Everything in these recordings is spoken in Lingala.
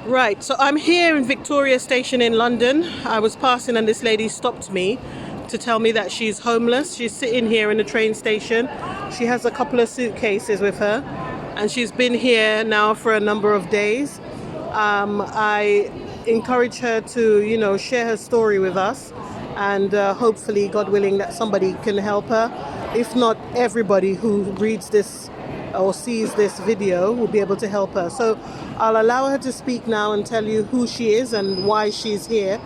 Right, so I'm here in Victoria Station in London. I was passing and this lady stopped me to tell me that she's homeless. She's sitting here in the train station. She has a couple of suitcases with her and she's been here now for a number of days. I encourage her to, share her story with us and hopefully, God willing, that somebody can help her. If not, everybody who reads this or sees this video will be able to help her. So I'll allow her to speak now and tell you who she is and why she's here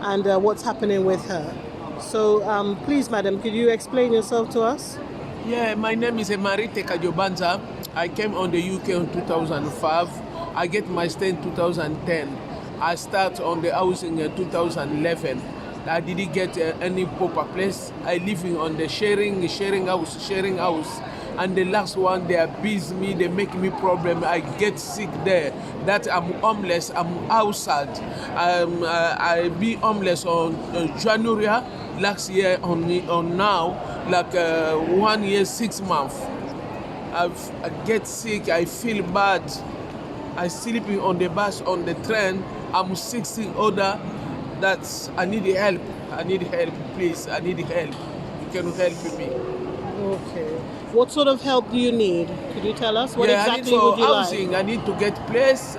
and what's happening with her. So please, madam, could you explain yourself to us? Yeah, my name is Emarite Kajobanza. I came on the UK in 2005. I get my stay in 2010. I start on the housing in 2011. I didn't get any proper place. I living on the sharing house. And the last one, they abuse me, they make me problem. I get sick there. That I'm homeless, I'm outside. I be homeless on January last year on now, like 1 year, 6 months. I get sick, I feel bad. I sleeping on the bus, on the train. I'm 60 older. That's I need help. I need help, please. I need help. You can help me. Okay. What sort of help do you need? Could you tell us? What Yeah, exactly would you housing. like? I need to get place.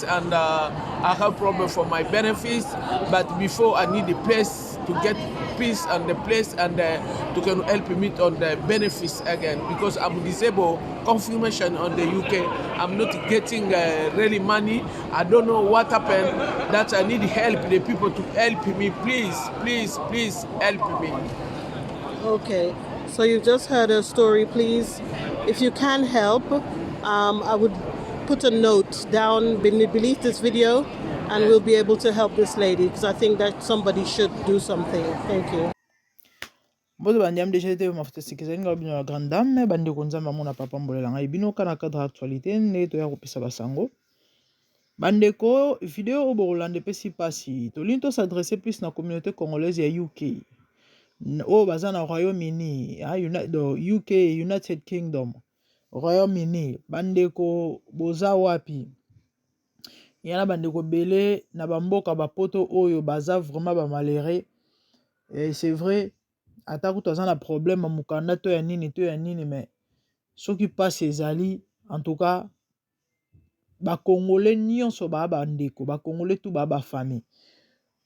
And I have problem for my benefits. But before I need the place to get peace and the place and to can help me on the benefits again because I'm disabled. Confirmation on the UK. I'm not getting really money. I don't know what happened. That I need help. The people to help me. Please, please, please help me. Okay, so you've just heard her story. Please, if you can help, I would put a note down beneath this video and we'll be able to help this lady because I think that somebody should do something. Thank you. Bozo bandiam déjà été mafuta sikizani nga bino la grande dame bandi konzamba mona papa mbolela ngai bino kana cadre actualité ne to ya kopesa basango bandeko vidéo o bolande pesi pasi to linto s'adresser plus na communauté congolaise ya UK o baza na Royaume-Uni UK United Kingdom Royaume-Uni bandeko boza wapi yana bandeko belé na bamboka bapoto oyo baza vraiment ba malheureux et c'est vrai ata kutu aza na problème mukanda to ya nini mais soki passe ezali en tout cas bakongole nyonso baa bandeko bakongole tu baa bafamille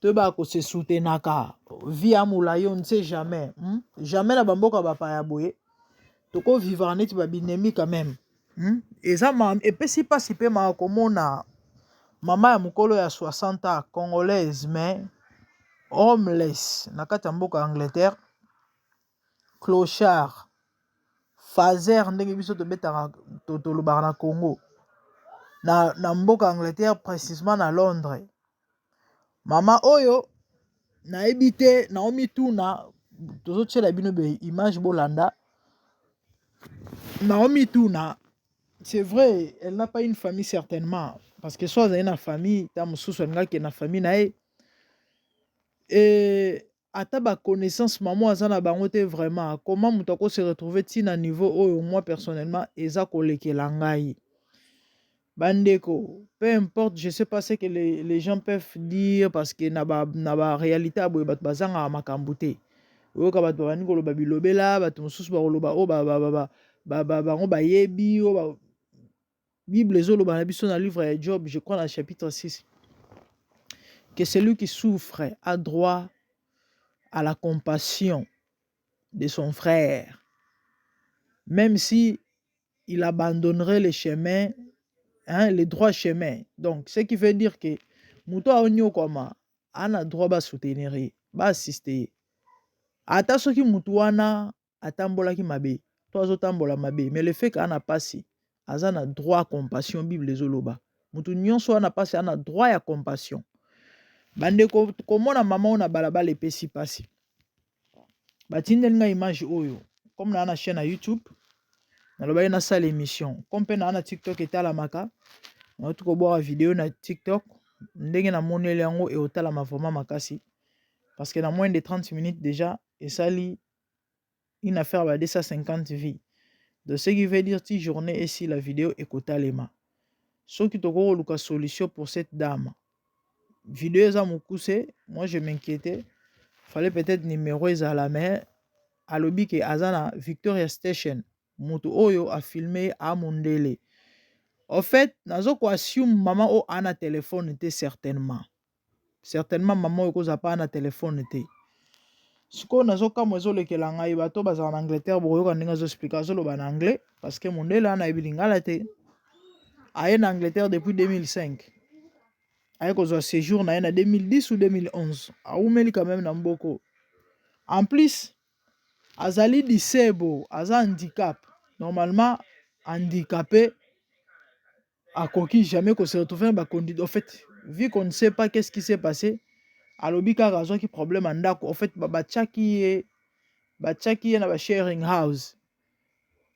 to bakose soutenaka via molai on ne sait jamais jamais na bamboka bapaya boye tokovivre neti babinemi quand même eza epesi mpasi mpe maa komona mama ya mokolo ya 60 ans congolaise mais homeless na kati ya mboka ya Angleterre clochard fazer ndenge biso tobetaka tolobaka na Congo na mboka Angleterre précisément na Londres mama oyo nayebi te naomituna tozotiela bino be image bolanda naomituna c'est vrai elle n'a pas une famille certainement parce que soit azali na famille ta mosusu alingaki na famille na ye et ata baconnaissance mama aza na bango te vraiment comment moto akose retrouver ntina niveau oyo moi personnellement eza kolekela ngai bandeko peu importe je sais pas ce que les gens peuvent dire parce que na ba réalité aboye bato bazanga makambo te oyoka bato babandi koloba bilobela bato mosusu bakoloba o bango bayebi o bible ezoloba na biso na livre ya Job je crois na chapitre 6 que celui qui souffre a droit à la compassion de son frère, même si il abandonnerait le chemin, le droit chemin. Donc, ce qui veut dire que muto aonyo koma ana droit ba soutenir, ba assister. Ata soki mutu wana atambola ki mabe, to azotambola mabe, mais le fait qu'ana pasi azana droit à compassion Bible ezoloba. Mutu nyonso ana pasi ana droit à compassion. Bande komona mama ona balabala epesi pasi. Batindeli nga image oyo comme na ana chaîne na YouTube nalobaki nasala émission comme mpe na ana TikTok etalamaka nauti kobwaka video na TikTok ndenge namoneli yango eotalama vraiment makasi parce que na moins de 30 minutes déjà esali une affaire ba 250 vies de ce qui veut dire ti journée esi la vidéo ekotalema soki tokoluka solution pour cette dame. Vidéo eza mokuse, moi je m'inquiétais. Fallait peut-être numéro ezala mais alobi ke azana Victoria Station. Mutu oyo a filmé à Mondele. En fait, nazo ko assume maman o ana téléphone était certainement. Certainement maman ko za pas na téléphone était. Siko nazo ka mozo lekela ngai bato baza en Angleterre boyo ka ndinga zo explication lo ba en anglais parce que Mondele ana ebilingala te. Aye en Angleterre depuis 2005. Aye ko zo séjour na en 2010 ou 2011. Aumeli quand même na mboko. En plus, azali disable, aza handicap. Normalement, handicapé, à coquille jamais qu'on se retrouve en fait, vu qu'on ne sait pas qu'est-ce qui s'est passé, à l'obika raison qui problème en dako. En fait, bachaki est na ba sharing house.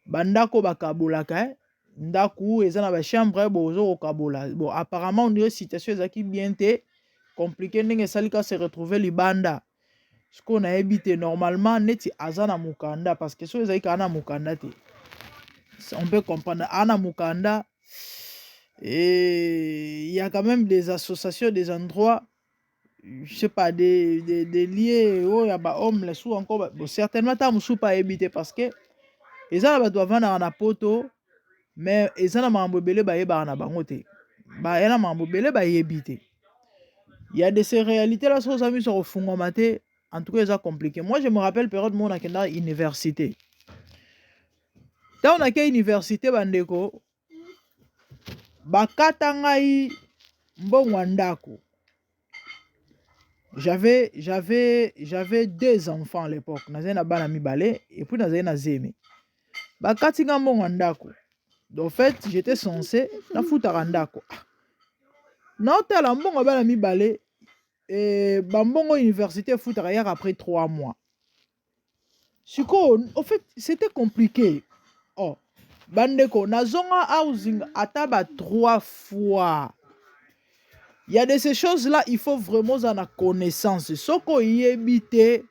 Bandako bakabolaka, ndaku eza ba chambre bozo kabola. Bon, apparemment on dirait situation ezaki bien té compliqué ndenge salika se retrouver libanda. Ce qu'on a évité normalement neti azana mukanda parce que so ezaki kana mukanda te. On peut comprendre ana mukanda et il y a quand même des associations, des endroits, je sais pas, des liés où il y a des hommes, les sous encore, bon, certainement ta musu pas éviter parce que les gens doivent vendre en poto, mais les gens mambo belé ba yeba na bangote, ba ela mambo belé ba éviter. Il y a de ces réalités là, sur amis sur au fond maté, en tout cas c'est compliqué. Moi je me rappelle période mon à kenda université. Quand on a quelle université bandeko bakata ngai mbongo ndako. J'avais 2 enfants à l'époque. Nazé na bana mibale et puis nazé na zeme. Bakati nga mbongo ndako. En fait, j'étais censé na futa ndako. Na tala mbongo bana mibale et bambongo université futa ya après 3 mois. Siko, en fait, c'était compliqué. Oh, bandeko nazonga housing ataba 3 fois. Il y a de ces choses-là, il faut vraiment en avoir connaissance. Ce qu'on y évite,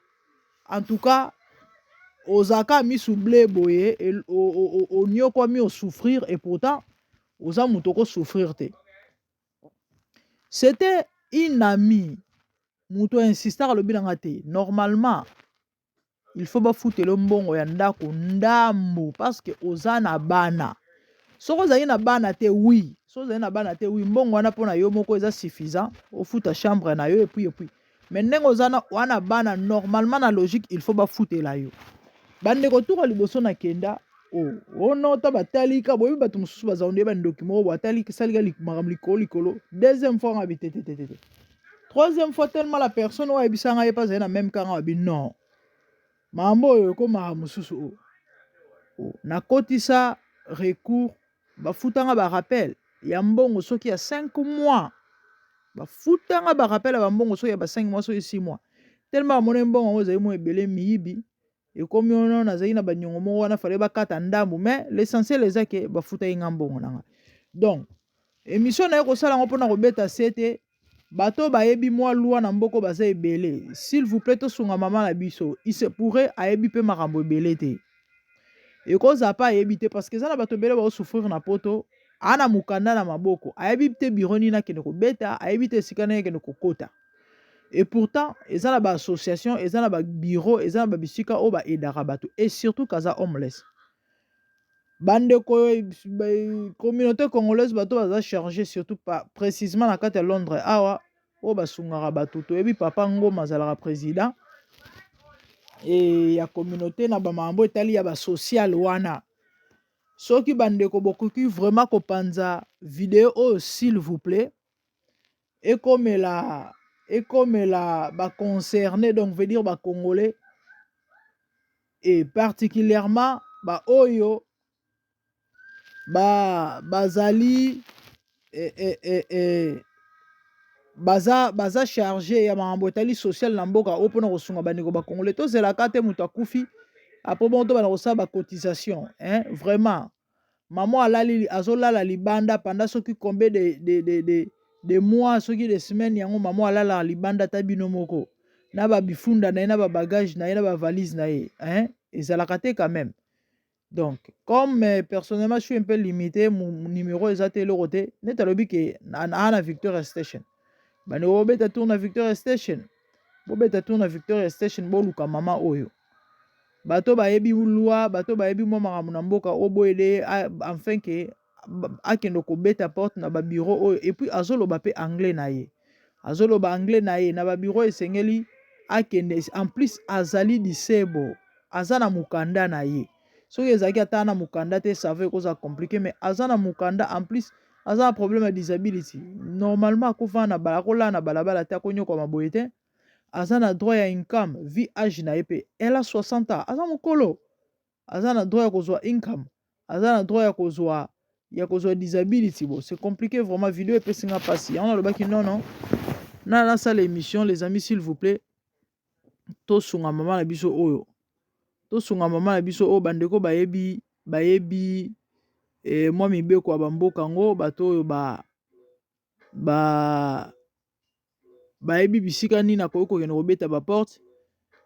en tout cas, aux aka mis sous blé boye, et au nyoko mis au souffrir, et pourtant, aux amutoko souffrir. C'était une amie, muto insistar le bilangate. Normalement, il faut pas foutre le mbongo ya ndako ndambo, parce que aux ana bana. Soko za na bana te oui. Soko za na bana te oui. Mbongo wana pona yo moko eza suffisant. Au futa chambre na yo et puis. Mais nengo zana wana bana normalement na logique il faut ba foutre la yo. Bande ko tuka liboso na kenda. Oh non ta batali ka boyi batu mususu bazonde ba document bo batali ki salga likmagam likolo. Deuxième fois ngabité. Troisième fois tellement la personne wa ebisanga ye pas na même quand abi non. Mambo yo ko ma mususu na kotisa recours bafutanga ba rappel ya mbongo soki ya 5 mois bafutanga ba rappel ya mbongo soki ya 5 mois soki 6 mois tellement mon mbongo ozali mo ebele miyibi et comme on na zali na banyongo mo wana fallait bakata ndambu mais l'essentiel ezake bafuta inga mbongo nanga. Donc émission na ko sala ngo pona ko beta sete bato bayebi moi loi na mboko baza ebele s'il vous plaît to sunga mama na biso il se pourrait ayebi pe makambo ebele te. Et cause a pas évité parce que ça na bato bele ba souffrir na poto ana mukanda na maboko a évité bironi na kene ko beta a évité sikana kene ko kota et pourtant eza na ba association eza na ba bureau eza na ba bisika o ba edara bato et surtout kaza homeless bande ko communauté congolaise bato baza chargé surtout pas précisément na kata Londres awa o ba sungara bato to ebi papa ngoma zalaka président et ya communauté na ba mambo etali ya ba social wana soki bandeko bokoki vraiment kopanza vidéo oh, s'il vous plaît et comme la ba concerné donc veut dire ba congolais et particulièrement ba oyo bazali baza chargé ya mambo etali social na mboka opona kosunga bandeko ba congolais to zelaka te muto akufi après bon to bana kosala ba cotisation hein vraiment maman alali azolala libanda pendant soki combien de mois soki de semaines yango maman alala libanda ta bino moko na ba bifunda na ba bagage na ba valise na hein ezalaka te quand même Donc, comme personnellement, je suis un peu limité, mon numéro est à le côté. Net alobi que na Victoria Station. Bani obeta tourna Victoria Station. Bobeta tourna Victoria Station boluka mama oyo. Bato bayebi loi, bato bayebi mwa makambo na mboka oboyele enfin que akendo ko beta porte na ba bureau oyo et puis azoloba pe anglais na ye. Azoloba anglais na ye na ba bureau esengeli akende en plus azali disebo. Azana mukanda na ye. Soki ezalaki ata na mukanda te ça veut cause compliqué mais azana mukanda en plus aza problème de disability. Normalement akova na balakola na balabala te akonyoka maboye te. Azana droit ya income vi âge na ye pe elle a 60 ans aza mokolo azana droit ya kozwa income azana droit ya kozwa disability bon c'est compliqué vraiment vidéo epesinga pasi yango nalobaki non nasala émission les amis s'il vous plaît tosunga mama na biso oyo bandeko bayebi mwa mibeko ya bamboka yango bato oyo bayebi bisika nini akoki kokende kobeta baporte.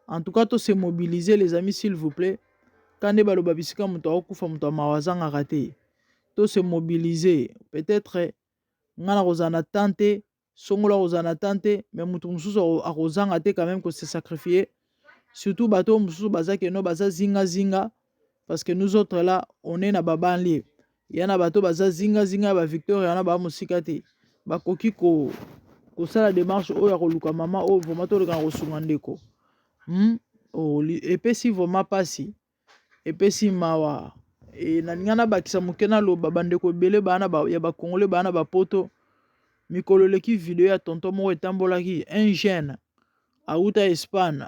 En tout cas se mobiliser les amis s'il vous plaît kande baloba bisika moto akokufa moto amawazangaka te se mobiliser peut-être ngana kozala na tante songola kozala na tante mais moto mosusu akozanga te quand même se sacrifier surtout bato mosusu baza keno baza zinga parce que nous autres là on est na babanlie yana bato baza zinga ba Victoria yana ba mosika te bakoki kosala démarche oyo akoluka mama oyo vraiment tolekana kosunga ndeko epesi vraiment pasi epesi mawa nalinga nabakisa moke naloba bandeko ebele ya bakongole baa na bapoto mikolo eleki video ya tonton moko etambolaki un jeune auta Espagne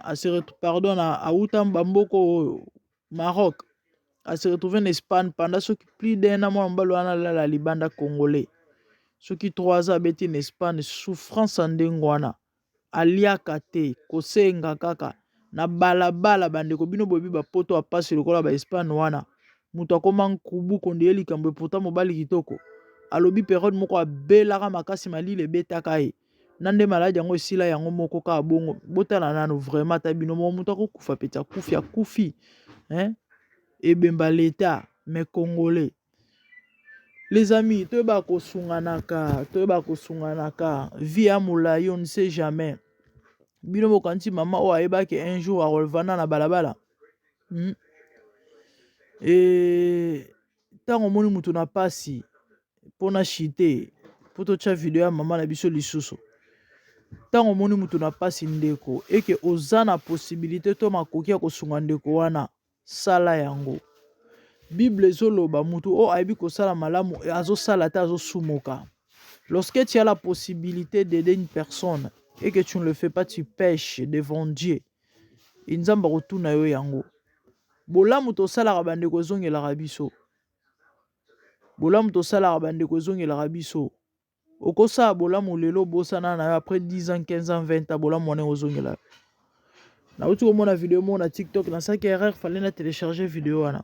auta bamboka oyo Maroc se retrouve en Espagne pendant soki plus d'un an mwana mobali wana alala libanda congolais soki 3 ans abeti en Espagne souffrance ya ndenge wana aliaka te kosenga kaka na balabala bandeko bino boyebi bapoto apasi lokola ba Espagne wana moto akoma nkubu kondeye likambo pourtant mobali kitoko alobi période moko abelaka makasi malili ebetaka ye na nde maladi yango esila yango moko kaka bongo botala nano vraiment ta bino moto akokufa peti akufi ebemba leta mais congolais. Les amis, toyeba kosunganaka vie ya molai on ne sait jamais. Bino bokanti mama o ayebaki un jour akolvanda na balabala. Ntango omoni mutu na pasi mpona shite po totya video ya mama na biso lisusu. Ntango omoni mutu na pasi ndeko eke oza na possibilité to makoki ya kosunga ndeko wana sala yango. Bible ezoloba mutu o ayebi kosala malamu azosala te azosumuka. Lorsque tu as la possibilité d'aider une personne et que tu ne le fais pas, tu pêches devant Dieu. Inzamba rotuna yo yango. Bolamu tosalaka bandeko ezongelaka biso. Bolamu tosalaka bandeko ezongelaka biso. Okosala bolamu lelo bosana na yo après 10 ans, 15 ans, 20 ans bolamu wana ozongela. Na uti komona video mo na TikTok na saki erreur fallait na télécharger vidéo wana.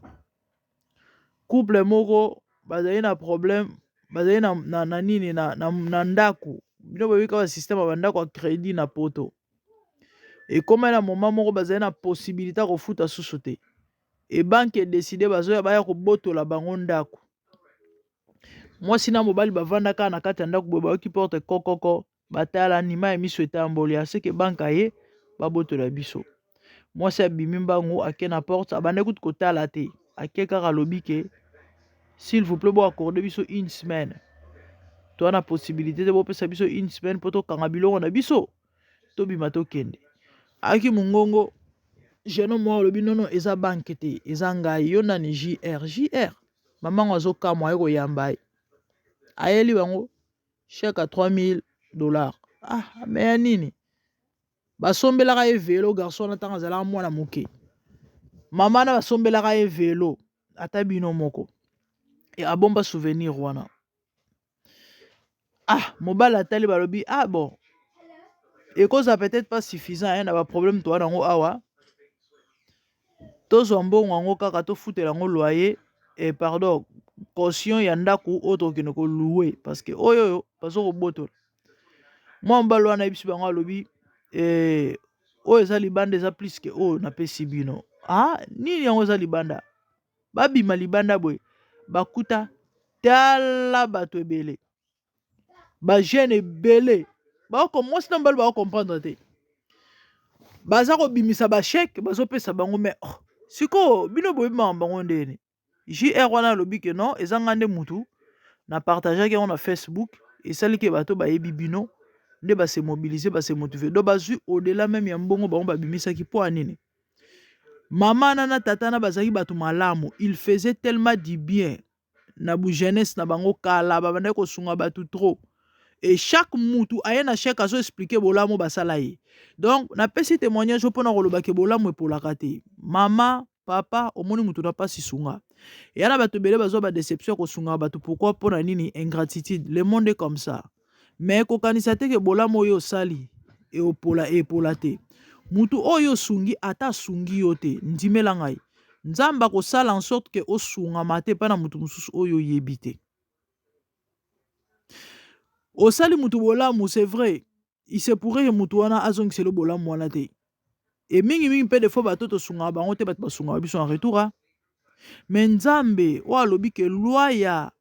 Couple moko bazali na problème bazali na nini na ndako bino boyika ba système ba ndako ya crédit na poto et comme na moment moko bazali na possibilité kofuta susu te et banque décidé bazoya baya kobotola bango ndako mwasi na mobali bavandaka na kati ya ndako boye bayoki porte kokoko batala nima ya miso etamboli aseke banque aye babotola biso mwasi abimi mbangu ake na porte abande kutu kotala te ake kaka lobi ke s'il vous plaît, bon accorder biso une semaine. Toi na possibilité de bopesa biso une semaine poto kanga biloko na biso. To bimato kende. Aki mungongo jeune mo lobi nono eza banque te, eza ngai yo nani JR. Maman azo kamwa yeko yamba. Ayeli bango chèque à $3000. Ah, mais nini? Basombelaka ye vélo garçon na tanga zala mwana moke. Maman na basombelaka ye vélo ata bino moko. Et abomba souvenir wana. Ah, mobile atali balobi ah bon. Et cause peut-être pas suffisant hein na ba problème to wana ngo awa. Tozo mbongo ngo kaka to futela ngo loyer et pardon caution ya ndako auto kino ko louer parce que oyo bazo ko boto. Moi mbalo wana ibisi bango alobi oyo eza libanda eza plus que oyo na pesi bino. Ah, nini yango eza libanda? babima libanda boye bakuta tala bato ebele bajeune ebele mwasi na mobali bakokomprendre te baza kobimisa basheke bazopesa bango me sikoyo bino boyebimaka bango ndeni jr wana alobi ke non ezanga nde mutu na partageaki yango na Facebook esali ke bato bayebi bino nde base mobiliser base motiver do bazwi au-delà même ya mbongo bango babimisaki po anini mama na tata na bazaki bato malamu il faisait tellement du bien na bu jeunesse na bango kala babandaki kosunga bato trop et chaque mutu aye na chèque azo expliquer bolamu basala ye donc napesi témoignage mpona koloba ke bolamu epolaka te mama papa omoni mutu na pasi sunga yana bato ebele bazwa badéception kosunga bato pourquoi mpona nini ingratitude le monde est comme ça mais kokanisa te ke bolamu oyo osali epola te mutu oyo osungi ata asungi yo te ndimela ngai nzambe akosala en sorte ke osungama te mpa na mutu mosusu oyo oyebi te osali mutu bolamu c'est vrai il se pourrait ke mutu wana azongiseli bolamu wana te e mingimingi mpe defo bato tosungaka bango te bato basungaka biso en retour me nzambe oyo alobi ke lwi ya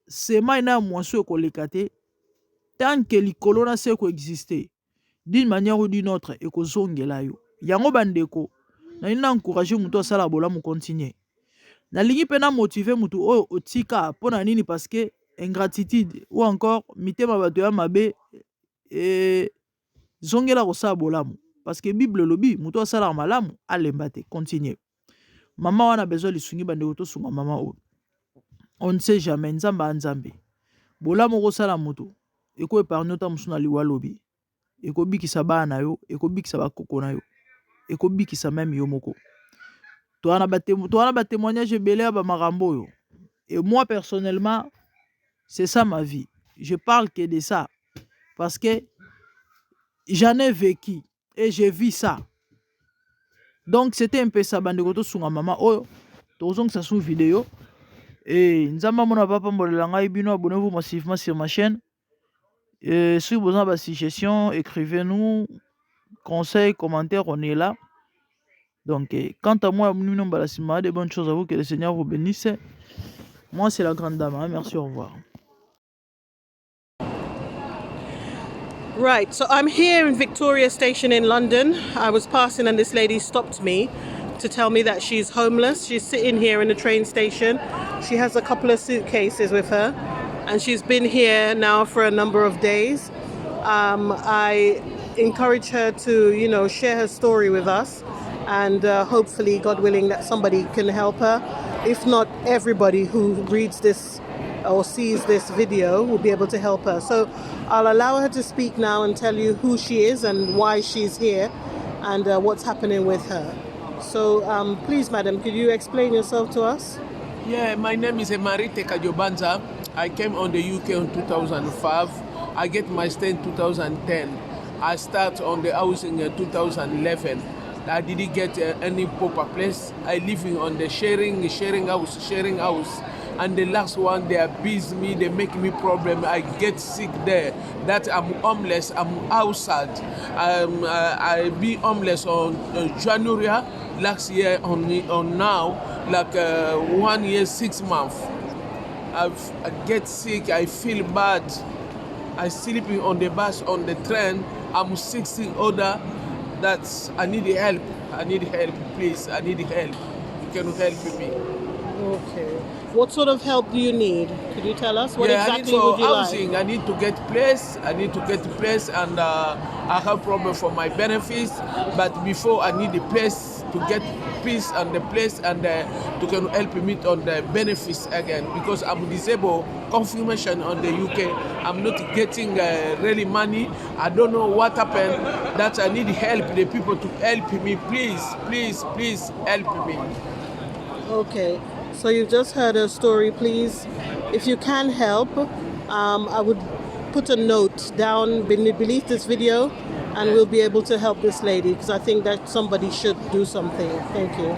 semai na ya mwasi ekoleka te tanke likolo na se ekoexiste d'une manière ou d'une autre ekozongela yo yango bandeko nalingi na encourage mutu asala bolamu continue nalingi mpe na motive mutu oyo otika mpona nini parce que ingratitude ou encore mitema bato ya mabe zongela kosala bolamu parce que bible elobi mutu asalaka malamu alemba te continue mama wana besoin lisungi bandeko tosunga mama oyo on ne sait jamais nzambe anzambe bolamu okosala mutu ekoepargne ota mosu na liwa lobi ekobikisa bana na yo ekobikisa bakoko na yo ekobikisa meme yo moko toana batémoignage ebele ya bamakambo oyo et moi personnellement c'est ça ma vie je parle que de ça parce que j'en ai vécu et j'ai vu ça donc c'était un peu ça bandeko tosunga mama oyo tozongisa sous vidéo et nzamba mona papa mbolela ngai bino abonnez-vous massivement sur ma chaîne et si vous avez des suggestions écrivez-nous conseils commentaires on est là donc quant à moi de bonnes choses à vous, que le Seigneur vous bénisse. Moi c'est la grande dame, hein? Merci, au revoir. Right, so I'm here in Victoria Station in London. I was passing and this lady stopped me to tell me that she's homeless. She's sitting here in the train station. She has a couple of suitcases with her and she's been here now for a number of days. I encourage her to, share her story with us and hopefully, God willing, that somebody can help her. If not, everybody who reads this or sees this video will be able to help her. So I'll allow her to speak now and tell you who she is and why she's here and what's happening with her. So please, madam, could you explain yourself to us? Yeah, my name is Marite Kajobanza. I came on the UK in 2005. I get my stay in 2010. I start on the housing in 2011. I didn't get any proper place. I living on the sharing house. And the last one, they abuse me, they make me problem. I get sick there. That I'm homeless, I'm outside. I be homeless on January last year on now, like 1 year, 6 months. I get sick, I feel bad. I sleeping on the bus, on the train. I'm 16 older. That's I need help. I need help, please. I need help. You can help me. Okay. What sort of help do you need? Could you tell us? What exactly would you housing. like? I need to get place. And I have problem for my benefits. But before I need the place to get peace and the place and to can help me on the benefits again because I'm disabled. Confirmation on the UK. I'm not getting really money. I don't know what happened. That I need help. The people to help me. Please help me. Okay. So you've just heard her story. Please, if you can help, I would put a note down beneath this video and we'll be able to help this lady because I think that somebody should do something. Thank you.